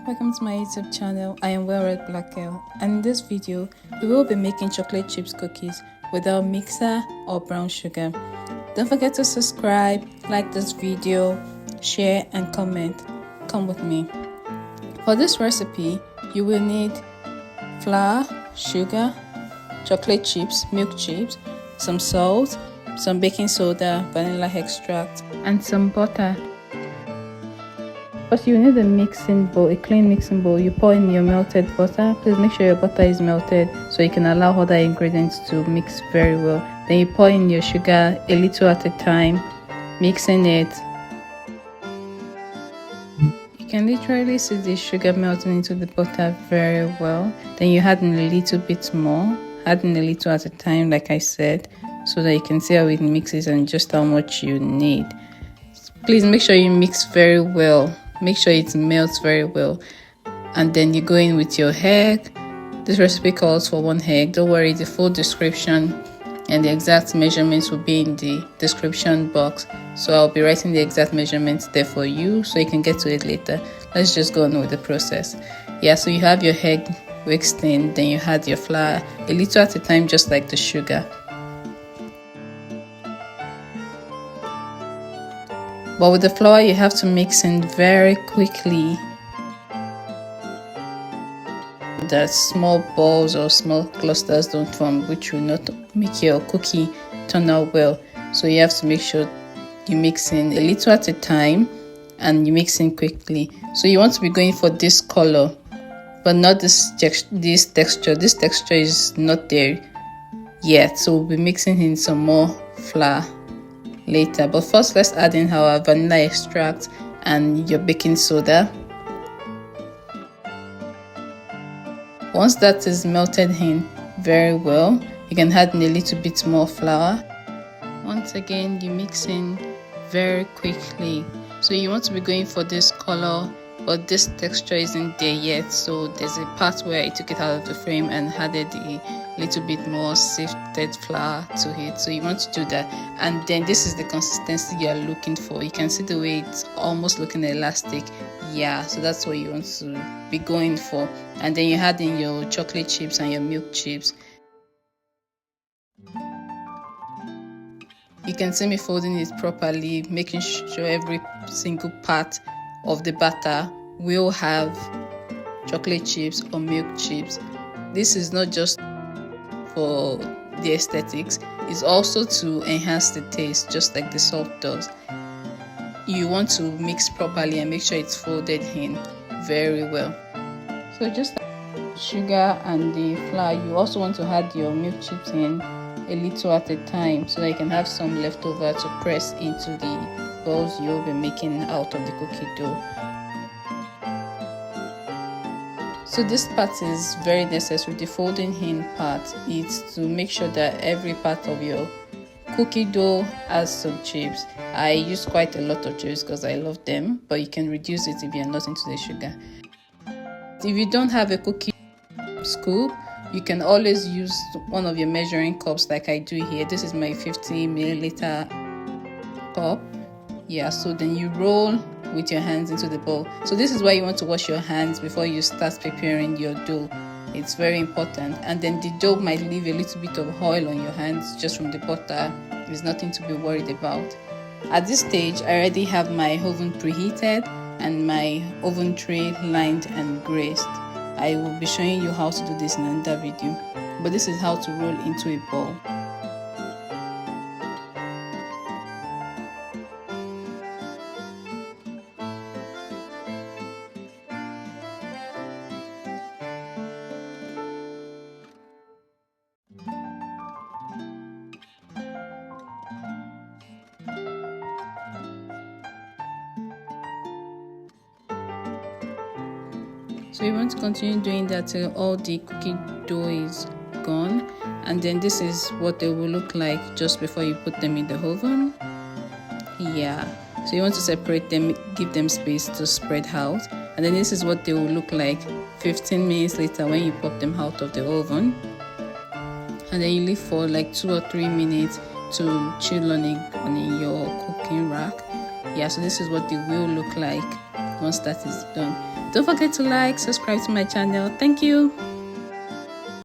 welcome to my YouTube channel. I am Well Red Black Girl, and in this video we will be making chocolate chips cookies without mixer or brown sugar. Don't forget to subscribe, like this video, share and comment. Come with me. For this recipe you will need flour, sugar, chocolate chips, milk chips, some salt, some baking soda, vanilla extract and some butter. First, you need a mixing bowl, a clean mixing bowl. You pour in your melted butter. Please make sure your butter is melted so you can allow other ingredients to mix very well. Then you pour in your sugar a little at a time, mixing it. You can literally see the sugar melting into the butter very well. Then you add in a little bit more, adding a little at a time like I said, so that you can see how it mixes and just how much you need. Please make sure you mix very well. Make sure it melts very well, and then you go in with your egg. This recipe calls for 1 egg. Don't worry, the full description and the exact measurements will be in the description box, so I'll be writing the exact measurements there for you so you can get to it later. Let's just go on with the process. So you have your egg whisked in, then you add your flour a little at a time, just like the sugar. But with the flour, you have to mix in very quickly. That small balls or small clusters don't form, which will not make your cookie turn out well. So you have to make sure you mix in a little at a time and you mix in quickly. So you want to be going for this color, but not this texture. This texture is not there yet. So we'll be mixing in some more flour later, but first let's add in our vanilla extract and your baking soda. Once that is melted in very well, you can add in a little bit more flour. Once again, you mix in very quickly. So you want to be going for this color, but this texture isn't there yet, so there's a part where I took it out of the frame and added a little bit more sifted flour to it. So you want to do that, and then this is the consistency you are looking for. You can see the way it's almost looking elastic. So that's what you want to be going for. And then you add in your chocolate chips and your milk chips. You can see me folding it properly, making sure every single part of the batter will have chocolate chips or milk chips. This is not just for the aesthetics, it's also to enhance the taste, just like the salt does. You want to mix properly and make sure it's folded in very well. So just like sugar and the flour, you also want to add your milk chips in a little at a time so that you can have some left over to press into the balls you'll be making out of the cookie dough. So this part is very necessary. The folding in part is to make sure that every part of your cookie dough has some chips. I use quite a lot of chips because I love them, but you can reduce it if you're not into the sugar. If you don't have a cookie scoop, you can always use one of your measuring cups like I do here. This is my 50 milliliter cup. So then you roll with your hands into the bowl. So this is why you want to wash your hands before you start preparing your dough. It's very important. And then the dough might leave a little bit of oil on your hands just from the butter. There's nothing to be worried about. At this stage, I already have my oven preheated and my oven tray lined and graced. I will be showing you how to do this in another video, but this is how to roll into a ball. So you want to continue doing that till all the cookie dough is gone, and then this is what they will look like just before you put them in the oven. So you want to separate them, give them space to spread out, and then this is what they will look like 15 minutes later when you pop them out of the oven. And then you leave for like 2 or 3 minutes to chill on your cooking rack. So this is what they will look like once that is done. Don't forget to like, subscribe to my channel. Thank you.